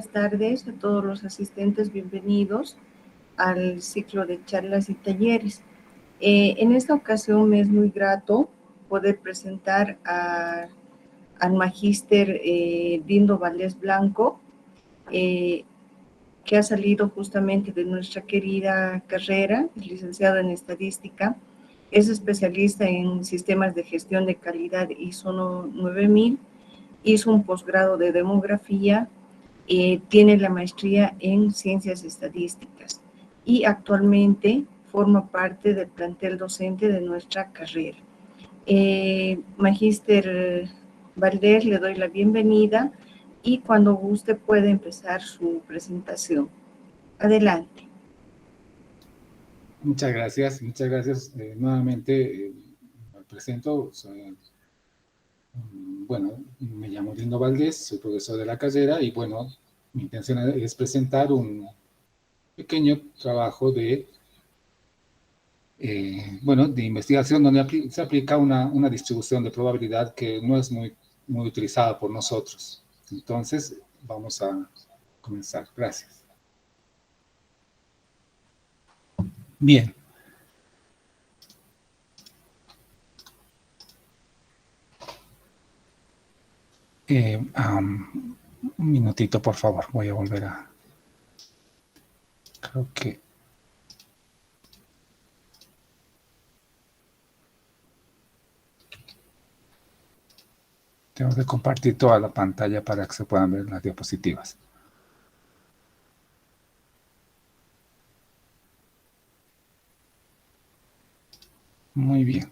buenas tardes a todos los asistentes, bienvenidos al ciclo de charlas y talleres. En esta ocasión me es muy grato poder presentar al magíster Dindo Valdés Blanco, que ha salido justamente de nuestra querida carrera, es licenciado en estadística, es especialista en sistemas de gestión de calidad ISO 9000, hizo un posgrado de demografía, tiene la maestría en ciencias estadísticas y actualmente forma parte del plantel docente de nuestra carrera. Magíster Valdés, le doy la bienvenida y cuando guste puede empezar su presentación. Adelante. Muchas gracias. Nuevamente me presento. Bueno, me llamo Dindo Valdés, soy profesor de la carrera y bueno, mi intención es presentar un pequeño trabajo de investigación donde se aplica una distribución de probabilidad que no es muy utilizada por nosotros. Entonces, vamos a comenzar. Gracias. Bien. Un minutito, por favor. Voy a volver a... Creo que... Tengo que compartir toda la pantalla para que se puedan ver las diapositivas. Muy bien.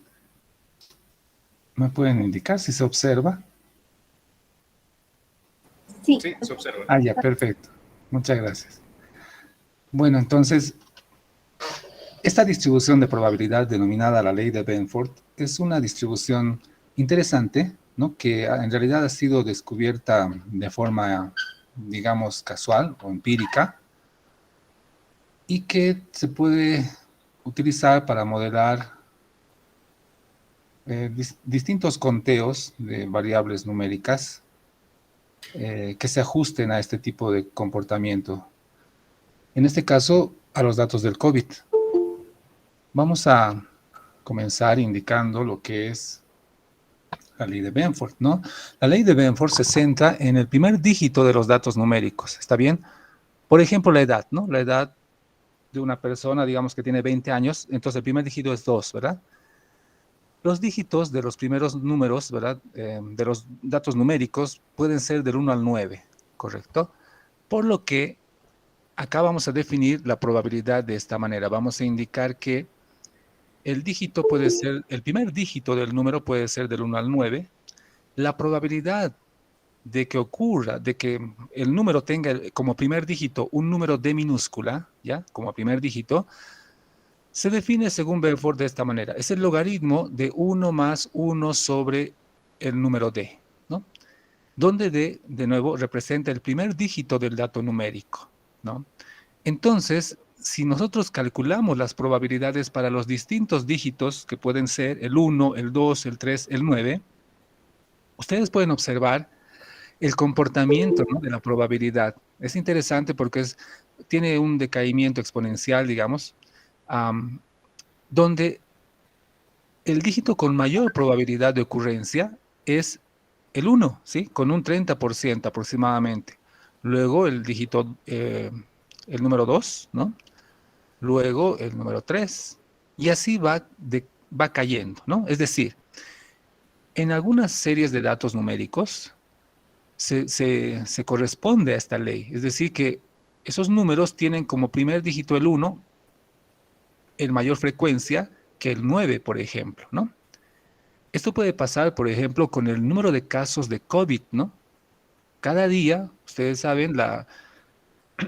¿Me pueden indicar si se observa? Sí, se observa. Ah, ya, perfecto. Muchas gracias. Bueno, entonces, esta distribución de probabilidad denominada la ley de Benford es una distribución interesante, ¿no? Que en realidad ha sido descubierta de forma, digamos, casual o empírica y que se puede utilizar para modelar distintos conteos de variables numéricas que se ajusten a este tipo de comportamiento. En este caso, a los datos del COVID. Vamos a comenzar indicando lo que es la ley de Benford, ¿no? La ley de Benford se centra en el primer dígito de los datos numéricos, ¿está bien? Por ejemplo, la edad, ¿no? La edad de una persona, digamos que tiene 20 años, entonces el primer dígito es 2, ¿verdad? Los dígitos de los primeros números, ¿verdad? De los datos numéricos pueden ser del 1 al 9, ¿correcto? Por lo que acá vamos a definir la probabilidad de esta manera. Vamos a indicar que el dígito puede ser, el primer dígito del número puede ser del 1 al 9. La probabilidad de que ocurra, de que el número tenga como primer dígito un número D minúscula, ¿ya? Como primer dígito, se define según Benford de esta manera. Es el logaritmo de 1 más 1 sobre el número D, ¿no? Donde D, de nuevo, representa el primer dígito del dato numérico, ¿no? Entonces, si nosotros calculamos las probabilidades para los distintos dígitos, que pueden ser el 1, el 2, el 3, el 9, ustedes pueden observar el comportamiento, ¿no?, de la probabilidad. Es interesante porque tiene un decaimiento exponencial, digamos, donde el dígito con mayor probabilidad de ocurrencia es el 1, ¿sí? Con un 30% aproximadamente. Luego el dígito, el número 2, ¿no? Luego el número 3. Y así va cayendo, ¿no? Es decir, en algunas series de datos numéricos se corresponde a esta ley. Es decir, que esos números tienen como primer dígito el 1 en mayor frecuencia que el 9, por ejemplo, ¿no? Esto puede pasar, por ejemplo, con el número de casos de COVID, ¿no? Cada día, ustedes saben,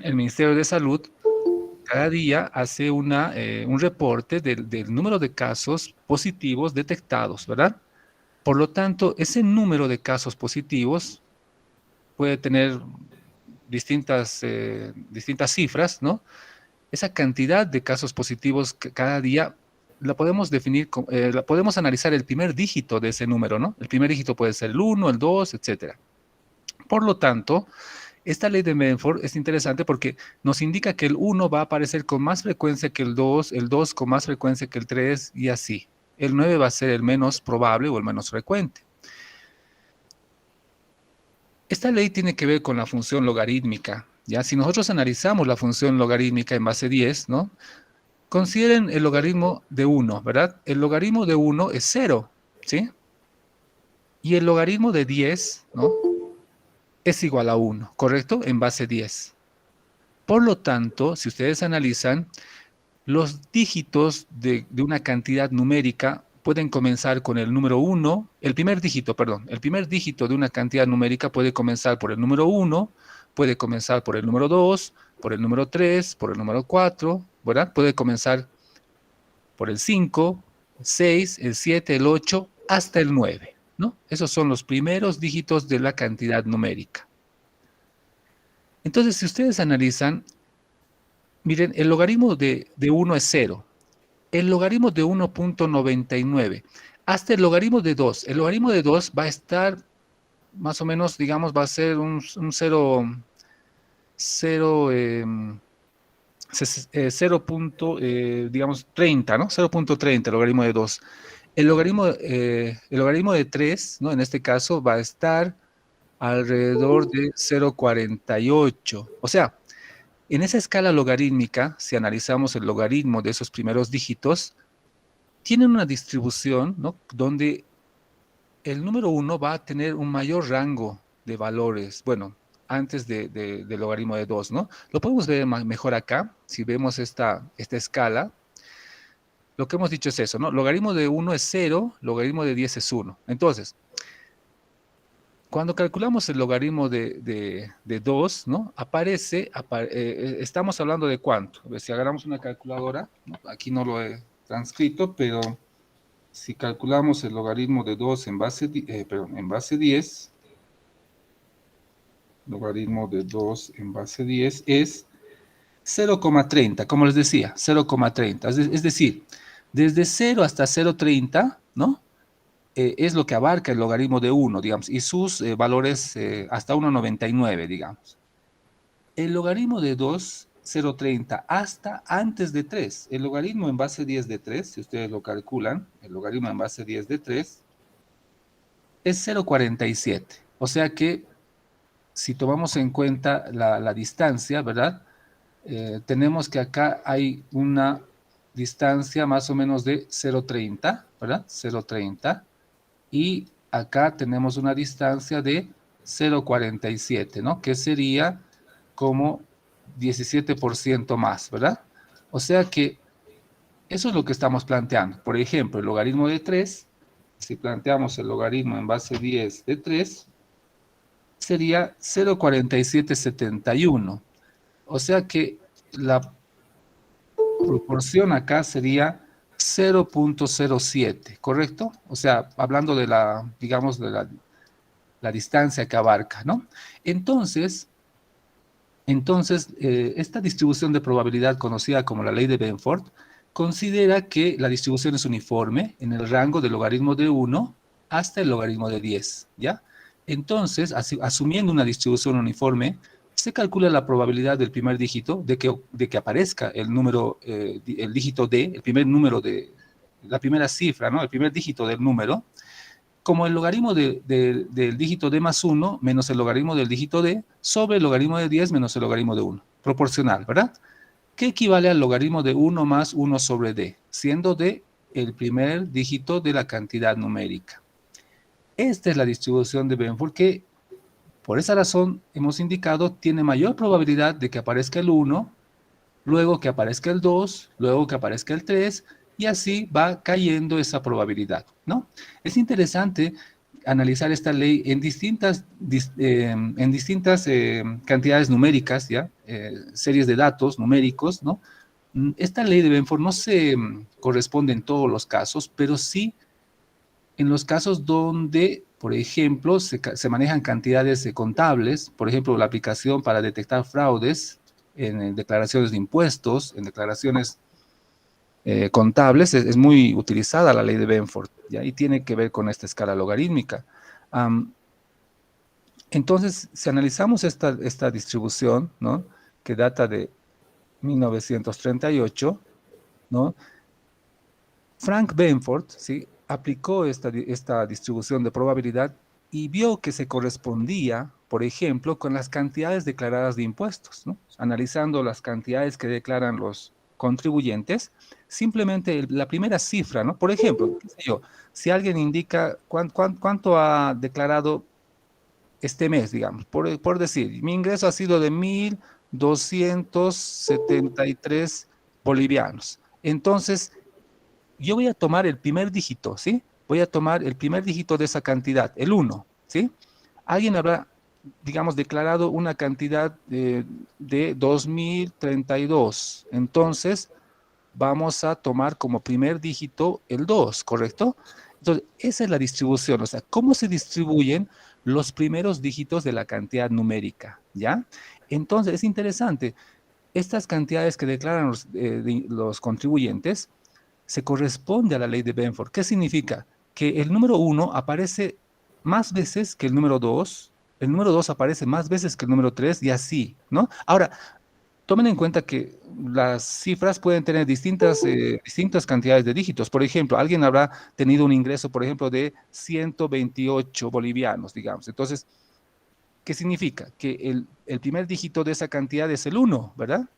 el Ministerio de Salud cada día hace un reporte del número de casos positivos detectados, ¿verdad? Por lo tanto, ese número de casos positivos puede tener distintas cifras, ¿no? Esa cantidad de casos positivos que cada día la podemos definir, la podemos analizar el primer dígito de ese número, ¿no? El primer dígito puede ser el 1, el 2, etcétera. Por lo tanto, Esta ley de Benford es interesante porque nos indica que el 1 va a aparecer con más frecuencia que el 2 con más frecuencia que el 3 y así. El 9 va a ser el menos probable o el menos frecuente. Esta ley tiene que ver con la función logarítmica. ¿Ya? Si nosotros analizamos la función logarítmica en base 10, ¿no? Consideren el logaritmo de 1, ¿verdad? El logaritmo de 1 es 0, ¿sí? Y el logaritmo de 10, ¿no? Es igual a 1, ¿correcto? En base 10. Por lo tanto, si ustedes analizan, los dígitos de una cantidad numérica pueden comenzar con el número 1, el primer dígito, perdón, el primer dígito de una cantidad numérica puede comenzar por el número 1, puede comenzar por el número 2, por el número 3, por el número 4, ¿verdad? Puede comenzar por el 5, el 6, el 7, el 8, hasta el 9, ¿no? Esos son los primeros dígitos de la cantidad numérica. Entonces, si ustedes analizan, miren, el logaritmo de 1 es 0. El logaritmo de 1.99 hasta el logaritmo de 2. El logaritmo de 2 va a estar más o menos, digamos, va a ser un 0, 0, digamos, 30, ¿no? 0.30, el logaritmo de 2. El logaritmo de 3, ¿no? En este caso va a estar alrededor de 0.48. O sea, en esa escala logarítmica, si analizamos el logaritmo de esos primeros dígitos, tienen una distribución, ¿no? Donde el número 1 va a tener un mayor rango de valores, bueno, antes del logaritmo de 2, ¿no? Lo podemos ver mejor acá, si vemos esta escala. Lo que hemos dicho es eso, ¿no? Logaritmo de 1 es 0, logaritmo de 10 es 1. Entonces, cuando calculamos el logaritmo de 2, ¿no? Estamos hablando de cuánto. A ver, si agarramos una calculadora, ¿no? Aquí no lo he transcrito, pero si calculamos el logaritmo de 2 en base 10, logaritmo de 2 en base 10 es 0,30, como les decía, 0,30. Es decir, desde 0 hasta 0,30, ¿no? Es lo que abarca el logaritmo de 1, digamos, y sus valores hasta 1,99, digamos. El logaritmo de 2, 0,30, hasta antes de 3. El logaritmo en base 10 de 3, si ustedes lo calculan, el logaritmo en base 10 de 3, es 0,47. O sea que si tomamos en cuenta la distancia, ¿verdad? Tenemos que acá hay una distancia más o menos de 0,30, ¿verdad? 0,30. Y acá tenemos una distancia de 0,47, ¿no? Que sería como 17% más, ¿verdad? O sea que eso es lo que estamos planteando. Por ejemplo, el logaritmo de 3, si planteamos el logaritmo en base 10 de 3, sería 0,4771. O sea que la proporción acá sería 0,07, ¿correcto? O sea, hablando de digamos, de la distancia que abarca, ¿no? Entonces, esta distribución de probabilidad conocida como la ley de Benford considera que la distribución es uniforme en el rango del logaritmo de 1 hasta el logaritmo de 10, ¿ya? Entonces, asumiendo una distribución uniforme, se calcula la probabilidad del primer dígito de que aparezca el número, el dígito D, el primer número la primera cifra, ¿no? El primer dígito del número, como el logaritmo del dígito d más 1 menos el logaritmo del dígito d sobre el logaritmo de 10 menos el logaritmo de 1. Proporcional, ¿verdad? Que equivale al logaritmo de 1 más 1 sobre d, siendo d el primer dígito de la cantidad numérica. Esta es la distribución de Benford que, por esa razón, hemos indicado, tiene mayor probabilidad de que aparezca el 1, luego que aparezca el 2, luego que aparezca el 3, y así va cayendo esa probabilidad, ¿no? Es interesante analizar esta ley en distintas cantidades numéricas, ¿ya? Series de datos numéricos, ¿no? Esta ley de Benford no se corresponde en todos los casos, pero sí en los casos donde, por ejemplo, se manejan cantidades contables, por ejemplo, la aplicación para detectar fraudes en declaraciones de impuestos, en declaraciones contables, es muy utilizada la ley de Benford, ¿ya? Y tiene que ver con esta escala logarítmica. Entonces, si analizamos esta distribución, ¿no? Que data de 1938, ¿no? Frank Benford, ¿sí? Aplicó esta distribución de probabilidad y vio que se correspondía, por ejemplo, con las cantidades declaradas de impuestos, ¿no? Analizando las cantidades que declaran los contribuyentes, simplemente la primera cifra, ¿no? Por ejemplo, qué sé yo, si alguien indica cuánto ha declarado este mes, digamos, por decir, mi ingreso ha sido de 1.273 bolivianos. Entonces, yo voy a tomar el primer dígito, ¿sí? Voy a tomar el primer dígito de esa cantidad, el uno, ¿sí? Alguien habrá, digamos, declarado una cantidad de 2.032. Entonces, vamos a tomar como primer dígito el 2, ¿correcto? Entonces, esa es la distribución, o sea, cómo se distribuyen los primeros dígitos de la cantidad numérica, ¿ya? Entonces, es interesante, estas cantidades que declaran los contribuyentes se corresponde a la ley de Benford. ¿Qué significa? Que el número uno aparece más veces que el número 2 aparece más veces que el número 3 y así, ¿no? Ahora, tomen en cuenta que las cifras pueden tener distintas cantidades de dígitos. Por ejemplo, alguien habrá tenido un ingreso, por ejemplo, de 128 bolivianos, digamos. Entonces, ¿qué significa? Que el primer dígito de esa cantidad es el uno, ¿verdad?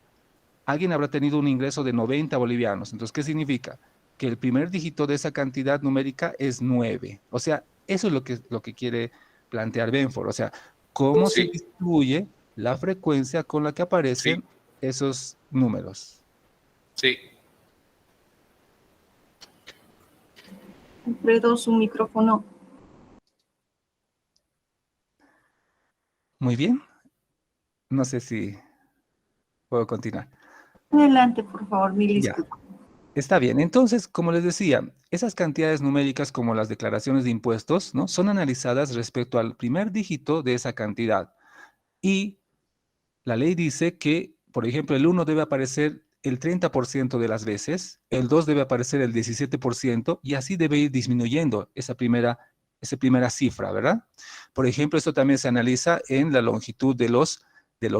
Alguien habrá tenido un ingreso de 90 bolivianos. Entonces, ¿qué significa? Que el primer dígito de esa cantidad numérica es 9. O sea, eso es lo que quiere plantear Benford. O sea, cómo se Sí, distribuye la frecuencia con la que sí, aparecen esos números. sí. Alfredo, su micrófono. Muy bien. No sé si puedo continuar. Adelante, por favor, mil Ya. disculpas. Está bien. Entonces, como les decía, esas cantidades numéricas como las declaraciones de impuestos, ¿no? Son analizadas respecto al primer dígito de esa cantidad. Y la ley dice que, por ejemplo, el uno debe aparecer el 30% de las veces, el 2 debe aparecer el 17% y así debe ir disminuyendo esa primera cifra, ¿verdad? Por ejemplo, esto también se analiza en la longitud de los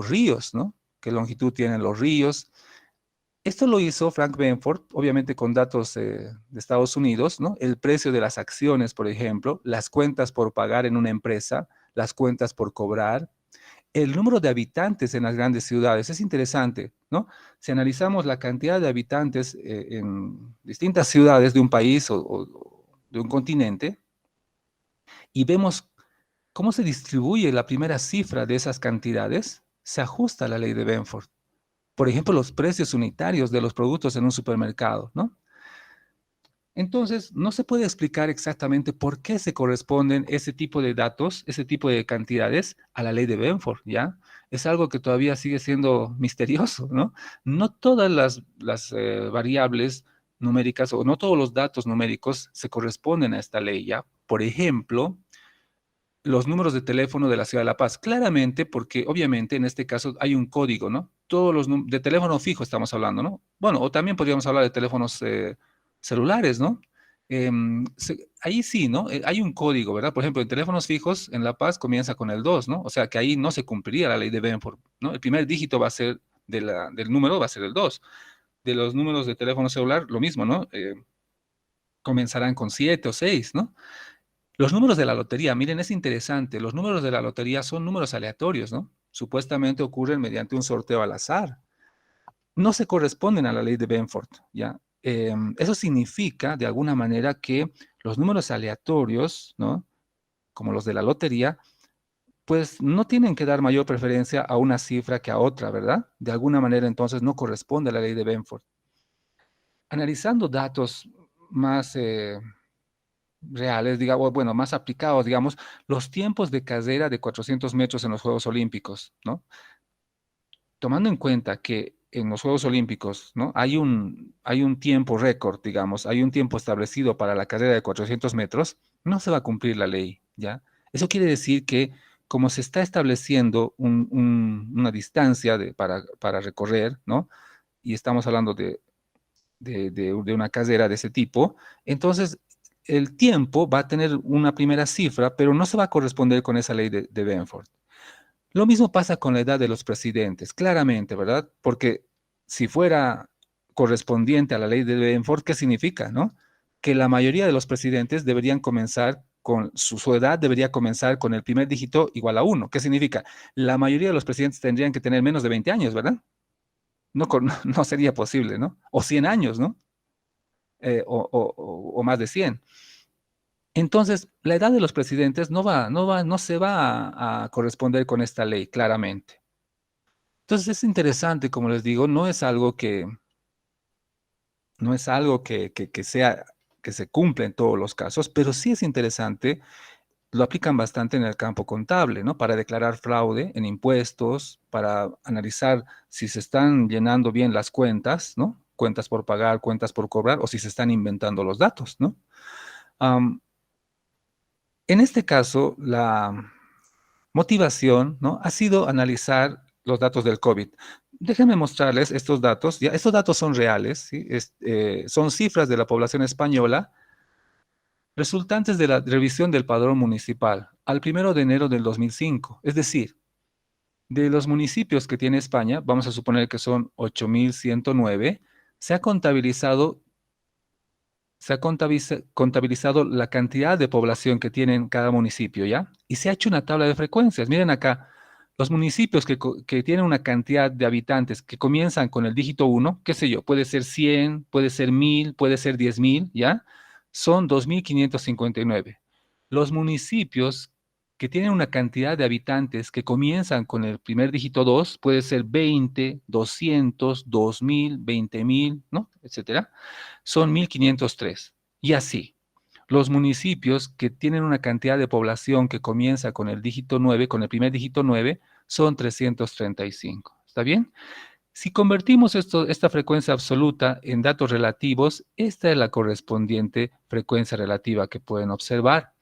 ríos, ¿no? ¿Qué longitud tienen los ríos? Esto lo hizo Frank Benford, obviamente con datos de Estados Unidos, ¿no? El precio de las acciones, por ejemplo, las cuentas por pagar en una empresa, las cuentas por cobrar, el número de habitantes en las grandes ciudades. Es interesante, ¿no? Si analizamos la cantidad de habitantes en distintas ciudades de un país o de un continente y vemos cómo se distribuye la primera cifra de esas cantidades, se ajusta a la ley de Benford. Por ejemplo, los precios unitarios de los productos en un supermercado, ¿no? Entonces, no se puede explicar exactamente por qué se corresponden ese tipo de datos, ese tipo de cantidades a la ley de Benford, ¿ya? Es algo que todavía sigue siendo misterioso, ¿no? No todas las variables numéricas o no todos los datos numéricos se corresponden a esta ley, ¿ya? Por ejemplo, los números de teléfono de la Ciudad de La Paz, claramente porque obviamente en este caso hay un código, ¿no? Todos de teléfono fijo estamos hablando, ¿no? Bueno, o también podríamos hablar de teléfonos celulares, ¿no? Ahí sí, ¿no? Hay un código, ¿verdad? Por ejemplo, en teléfonos fijos en La Paz comienza con el 2, ¿no? O sea que ahí no se cumpliría la ley de Benford, ¿no? El primer dígito va a ser del número va a ser el 2. De los números de teléfono celular, lo mismo, ¿no? Comenzarán con 7 o 6, ¿no? Los números de la lotería, miren, es interesante. Los números de la lotería son números aleatorios, ¿no? Supuestamente ocurren mediante un sorteo al azar. No se corresponden a la ley de Benford, ¿ya? Eso significa, de alguna manera, que los números aleatorios, ¿no? Como los de la lotería, pues no tienen que dar mayor preferencia a una cifra que a otra, ¿verdad? De alguna manera, entonces, no corresponde a la ley de Benford. Analizando datos más reales, digamos, bueno, más aplicados, digamos, los tiempos de carrera de 400 metros en los Juegos Olímpicos, ¿no? Tomando en cuenta que en los Juegos Olímpicos, ¿no? Hay un tiempo récord, digamos, hay un tiempo establecido para la carrera de 400 metros, no se va a cumplir la ley, ¿ya? Eso quiere decir que como se está estableciendo una distancia para recorrer, ¿no? Y estamos hablando de una carrera de ese tipo, entonces el tiempo va a tener una primera cifra, pero no se va a corresponder con esa ley de Benford. Lo mismo pasa con la edad de los presidentes, claramente, ¿verdad? Porque si fuera correspondiente a la ley de Benford, ¿qué significa, no? Que la mayoría de los presidentes deberían comenzar con su edad, debería comenzar con el primer dígito igual a 1. ¿Qué significa? La mayoría de los presidentes tendrían que tener menos de 20 años, ¿verdad? No, no sería posible, ¿no? O 100 años, ¿no? O más de 100. Entonces, la edad de los presidentes no se va a corresponder con esta ley, claramente. Entonces, es interesante, como les digo, no es algo que se cumpla en todos los casos, pero sí es interesante, lo aplican bastante en el campo contable, ¿no? Para declarar fraude en impuestos, para analizar si se están llenando bien las cuentas, ¿no? Cuentas por pagar, cuentas por cobrar, o si se están inventando los datos, ¿no? En este caso, la motivación, ¿no? Ha sido analizar los datos del COVID. Déjenme mostrarles estos datos. Ya, estos datos son reales, ¿sí? Son cifras de la población española resultantes de la revisión del padrón municipal al 1 de enero del 2005. Es decir, de los municipios que tiene España, vamos a suponer que son 8.109, se ha contabilizado contabilizado la cantidad de población que tiene en cada municipio, ¿ya? Y se ha hecho una tabla de frecuencias. Miren acá, los municipios que tienen una cantidad de habitantes que comienzan con el dígito 1, qué sé yo, puede ser 100, puede ser 1000, puede ser 10.000, ¿ya? Son 2.559. Los municipios que tienen una cantidad de habitantes que comienzan con el primer dígito 2, puede ser 20, 200, 2000, 20.000, ¿no? Etcétera, son 1.503. Y así, los municipios que tienen una cantidad de población que comienza con el dígito 9, con el primer dígito 9, son 335. ¿Está bien? Si convertimos esta frecuencia absoluta en datos relativos, esta es la correspondiente frecuencia relativa que pueden observar.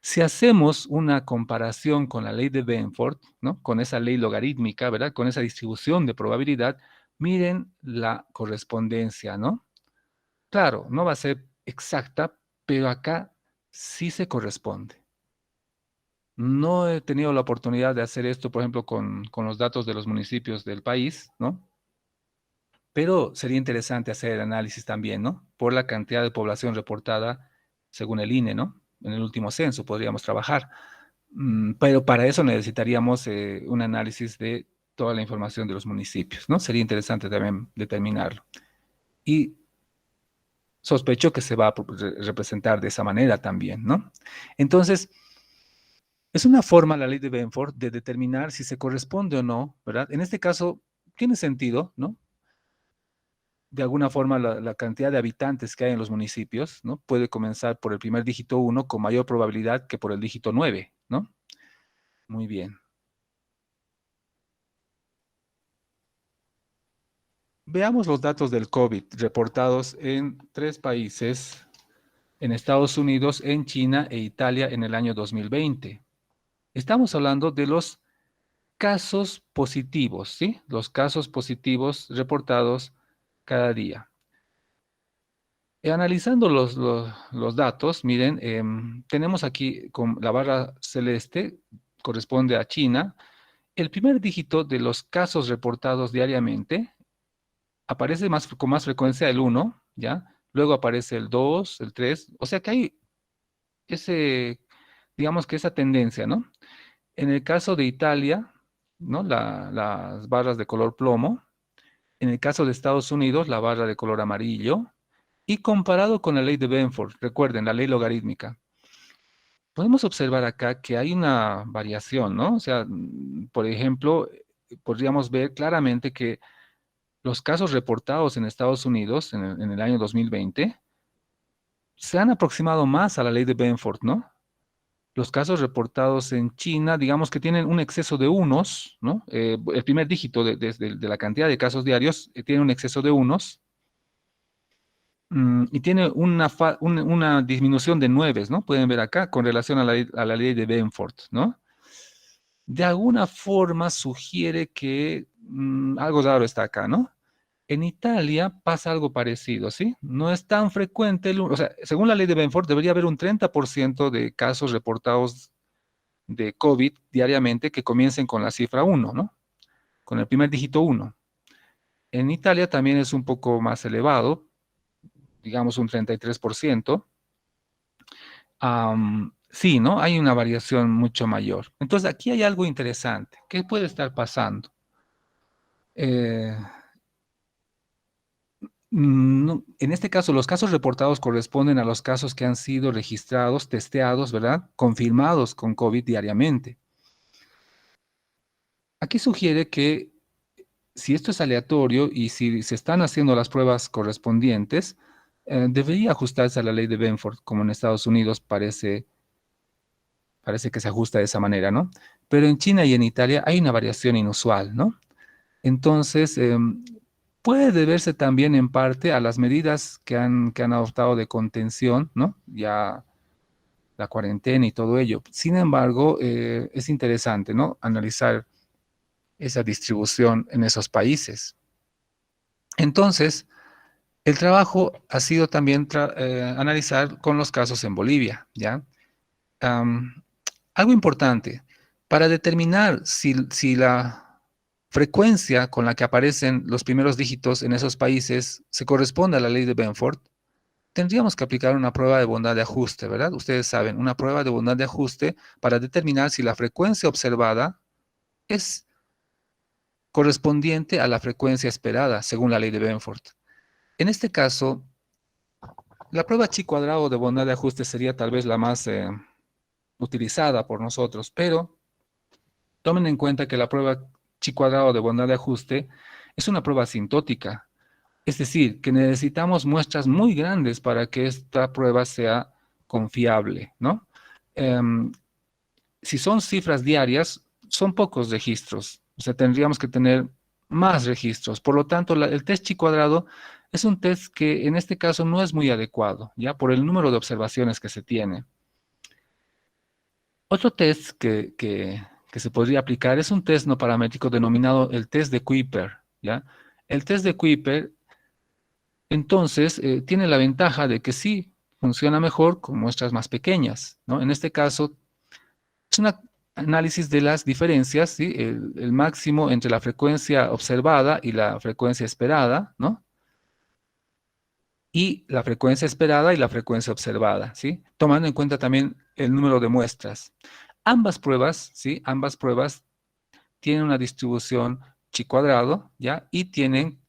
Si hacemos una comparación con la ley de Benford, ¿no? Con esa ley logarítmica, ¿verdad? Con esa distribución de probabilidad, miren la correspondencia, ¿no? Claro, no va a ser exacta, pero acá sí se corresponde. No he tenido la oportunidad de hacer esto, por ejemplo, con los datos de los municipios del país, ¿no? Pero sería interesante hacer el análisis también, ¿no? Por la cantidad de población reportada según el INE, ¿no? En el último censo podríamos trabajar. Pero para eso necesitaríamos un análisis de toda la información de los municipios, ¿no? Sería interesante también determinarlo. Y sospecho que se va a representar de esa manera también, ¿no? Entonces, es una forma, la ley de Benford, de determinar si se corresponde o no, ¿verdad? En este caso, tiene sentido, ¿no? De alguna forma, la cantidad de habitantes que hay en los municipios, ¿no? Puede comenzar por el primer dígito 1 con mayor probabilidad que por el dígito 9, ¿no? Muy bien. Veamos los datos del COVID reportados en 3 países, en Estados Unidos, en China e Italia en el año 2020. Estamos hablando de los casos positivos, ¿sí? Los casos positivos reportados cada día. Analizando los datos, miren, tenemos aquí con la barra celeste, corresponde a China. El primer dígito de los casos reportados diariamente aparece con más frecuencia el 1, ¿ya? Luego aparece el 2, el 3, o sea que hay digamos que esa tendencia, ¿no? En el caso de Italia, ¿no? Las barras de color plomo. En el caso de Estados Unidos, la barra de color amarillo. Y comparado con la ley de Benford, recuerden, la ley logarítmica, podemos observar acá que hay una variación, ¿no? O sea, por ejemplo, podríamos ver claramente que los casos reportados en Estados Unidos en el año 2020 se han aproximado más a la ley de Benford, ¿no? Los casos reportados en China, digamos que tienen un exceso de unos, ¿no? El primer dígito de la cantidad de casos diarios tiene un exceso de unos y tiene una disminución de nueves, ¿no? Pueden ver acá con relación a la ley de Benford, ¿no? De alguna forma sugiere que algo raro está acá, ¿no? En Italia pasa algo parecido, ¿sí? No es tan frecuente, o sea, según la ley de Benford, debería haber un 30% de casos reportados de COVID diariamente que comiencen con la cifra 1, ¿no? Con el primer dígito 1. En Italia también es un poco más elevado, digamos un 33%. Sí, ¿no? Hay una variación mucho mayor. Entonces, aquí hay algo interesante. ¿Qué puede estar pasando? Eh, en este caso, los casos reportados corresponden a los casos que han sido registrados, testeados, ¿verdad? Confirmados con COVID diariamente. Aquí sugiere que si esto es aleatorio y si se están haciendo las pruebas correspondientes, debería ajustarse a la ley de Benford, como en Estados Unidos parece que se ajusta de esa manera, ¿no? Pero en China y en Italia hay una variación inusual, ¿no? Entonces, puede deberse también en parte a las medidas que han adoptado de contención, ¿no? Ya la cuarentena y todo ello. Sin embargo, es interesante, ¿no? Analizar esa distribución en esos países. Entonces, el trabajo ha sido también analizar con los casos en Bolivia, ¿ya? Am, Algo importante, para determinar si la frecuencia con la que aparecen los primeros dígitos en esos países se corresponde a la ley de Benford, tendríamos que aplicar una prueba de bondad de ajuste, ¿verdad? Ustedes saben, una prueba de bondad de ajuste para determinar si la frecuencia observada es correspondiente a la frecuencia esperada, según la ley de Benford. En este caso, la prueba chi cuadrado de bondad de ajuste sería tal vez la más utilizada por nosotros, pero tomen en cuenta que la prueba chi cuadrado de bondad de ajuste es una prueba asintótica, es decir, que necesitamos muestras muy grandes para que esta prueba sea confiable, ¿no? Em, si son cifras diarias, son pocos registros, o sea, tendríamos que tener más registros. Por lo tanto, el test chi cuadrado es un test que en este caso no es muy adecuado, ya por el número de observaciones que se tiene. Otro test que se podría aplicar es un test no paramétrico denominado el test de Kuiper, ¿ya? El test de Kuiper, entonces, tiene la ventaja de que sí funciona mejor con muestras más pequeñas, ¿no? En este caso, es un análisis de las diferencias, ¿sí? El máximo entre la frecuencia observada y la frecuencia esperada, ¿no? Y la frecuencia esperada y la frecuencia observada, ¿sí? Tomando en cuenta también el número de muestras. Ambas pruebas, ¿sí? Ambas pruebas tienen una distribución chi cuadrado, ¿ya? Y tienen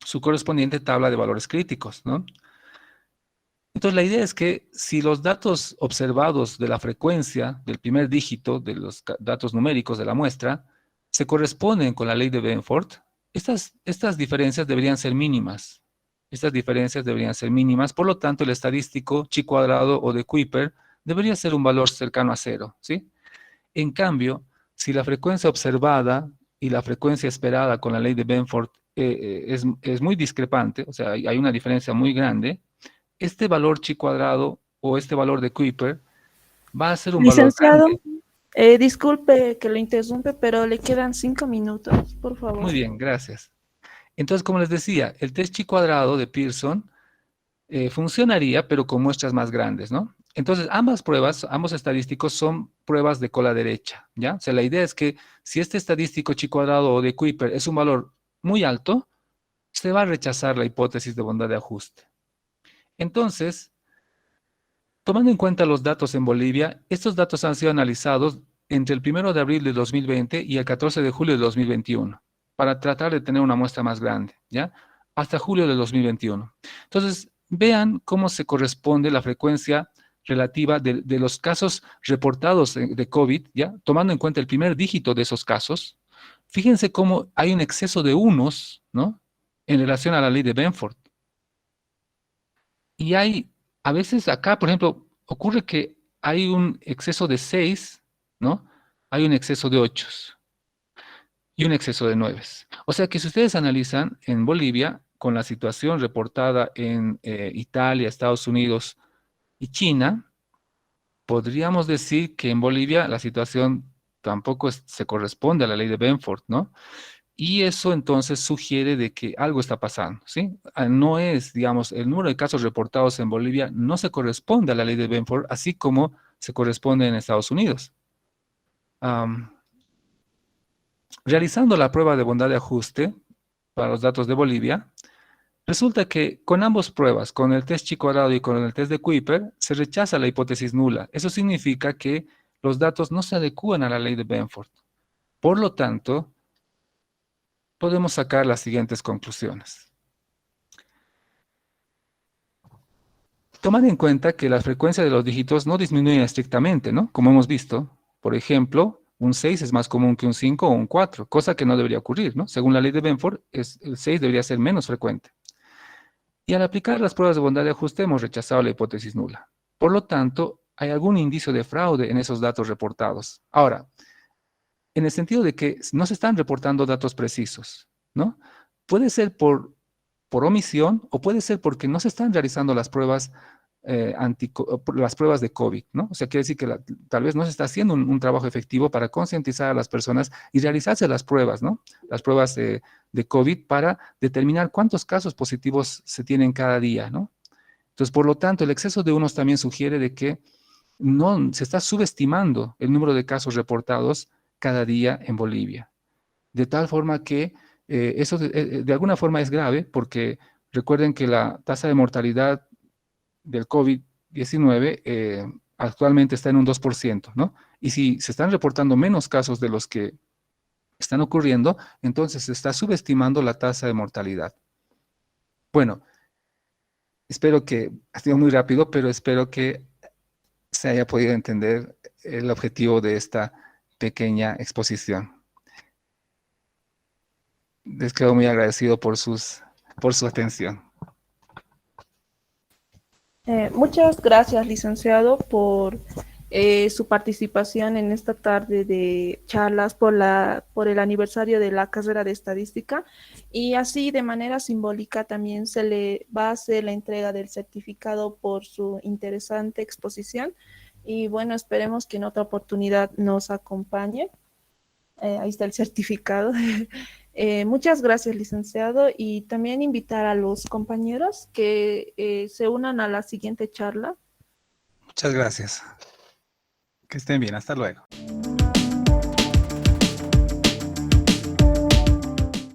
su correspondiente tabla de valores críticos, ¿no? Entonces, la idea es que si los datos observados de la frecuencia del primer dígito de los datos numéricos de la muestra se corresponden con la ley de Benford, estas diferencias deberían ser mínimas. Estas diferencias deberían ser mínimas, por lo tanto, el estadístico chi cuadrado o de Kuiper debería ser un valor cercano a cero, ¿sí? En cambio, si la frecuencia observada y la frecuencia esperada con la ley de Benford es muy discrepante, o sea, hay una diferencia muy grande, este valor chi cuadrado o este valor de Kuiper va a ser un valor Licenciado, grande. disculpe que lo interrumpe, pero le quedan 5 minutos, por favor. Muy bien, gracias. Entonces, como les decía, el test chi cuadrado de Pearson funcionaría, pero con muestras más grandes, ¿no? Entonces, ambas pruebas, ambos estadísticos son pruebas de cola derecha, ¿ya? O sea, la idea es que si este estadístico chi cuadrado o de Kuiper es un valor muy alto, se va a rechazar la hipótesis de bondad de ajuste. Entonces, tomando en cuenta los datos en Bolivia, estos datos han sido analizados entre el 1 de abril de 2020 y el 14 de julio de 2021, para tratar de tener una muestra más grande, ¿ya? Hasta julio de 2021. Entonces, vean cómo se corresponde la frecuencia relativa de los casos reportados de COVID, ¿ya? Tomando en cuenta el primer dígito de esos casos. Fíjense cómo hay un exceso de unos, ¿no? En relación a la ley de Benford. Y hay, a veces acá, por ejemplo, ocurre que hay un exceso de 6, ¿no? Hay un exceso de 8 y un exceso de 9. O sea que si ustedes analizan en Bolivia, con la situación reportada en Italia, Estados Unidos y China, podríamos decir que en Bolivia la situación tampoco se corresponde a la ley de Benford, ¿no? Y eso entonces sugiere de que algo está pasando, ¿sí? No es, digamos, el número de casos reportados en Bolivia no se corresponde a la ley de Benford, así como se corresponde en Estados Unidos. Realizando la prueba de bondad de ajuste para los datos de Bolivia, resulta que con ambas pruebas, con el test Chico Arado y con el test de Kuiper, se rechaza la hipótesis nula. Eso significa que los datos no se adecúan a la ley de Benford. Por lo tanto, podemos sacar las siguientes conclusiones. Tomar en cuenta que la frecuencia de los dígitos no disminuye estrictamente, ¿no? Como hemos visto, por ejemplo, un 6 es más común que un 5 o un 4, cosa que no debería ocurrir, ¿no? Según la ley de Benford, el 6 debería ser menos frecuente. Y al aplicar las pruebas de bondad de ajuste hemos rechazado la hipótesis nula. Por lo tanto, hay algún indicio de fraude en esos datos reportados. Ahora, en el sentido de que no se están reportando datos precisos, ¿no? Puede ser por omisión o puede ser porque no se están realizando las pruebas, las pruebas de COVID, ¿no? O sea, quiere decir que tal vez no se está haciendo un trabajo efectivo para concientizar a las personas y realizarse las pruebas, ¿no? Las pruebas de COVID para determinar cuántos casos positivos se tienen cada día, ¿no? Entonces, por lo tanto, el exceso de unos también sugiere de que no se está subestimando el número de casos reportados cada día en Bolivia. De tal forma que eso de alguna forma es grave porque recuerden que la tasa de mortalidad del COVID-19 actualmente está en un 2%, ¿no? Y si se están reportando menos casos de los que están ocurriendo, entonces se está subestimando la tasa de mortalidad. Bueno, espero que, ha sido muy rápido, pero espero que se haya podido entender el objetivo de esta pequeña exposición. Les quedo muy agradecido por su atención. Muchas gracias, licenciado, por su participación en esta tarde de charlas por el aniversario de la carrera de estadística, y así de manera simbólica también se le va a hacer la entrega del certificado por su interesante exposición. Y bueno, esperemos que en otra oportunidad nos acompañe. Ahí está el certificado. Muchas gracias, licenciado, y también invitar a los compañeros que se unan a la siguiente charla. Muchas gracias. Que estén bien. Hasta luego.